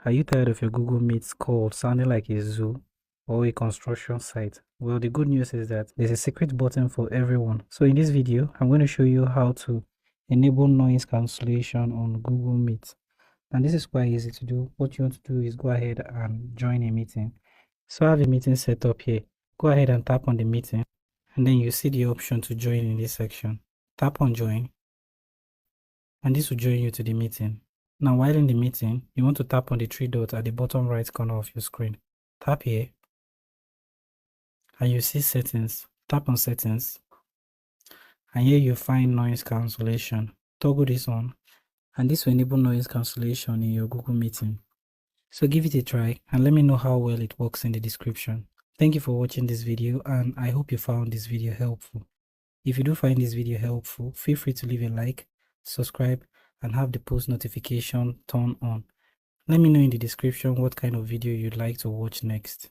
Are you tired of your Google Meets call sounding like a zoo or a construction site? Well, the good news is that there's a secret button for everyone. So in this video, I'm going to show you how to enable noise cancellation on Google Meet. And this is quite easy to do. What you want to do is go ahead and join a meeting. So I have a meeting set up here. Go ahead and tap on the meeting, and then you see the option to join in this section. Tap on join, and this will join you to the meeting. Now, while in the meeting, you want to tap on the three dots at the bottom right corner of your screen. Tap here, and you see settings. Tap on settings, and here you find noise cancellation. Toggle this on, and this will enable noise cancellation in your Google Meeting. So give it a try, and let me know how well it works in the description. Thank you for watching this video, and I hope you found this video helpful. If you do find this video helpful, feel free to leave a like, subscribe, and have the post notification turned on. Let me know in the description what kind of video you'd like to watch next.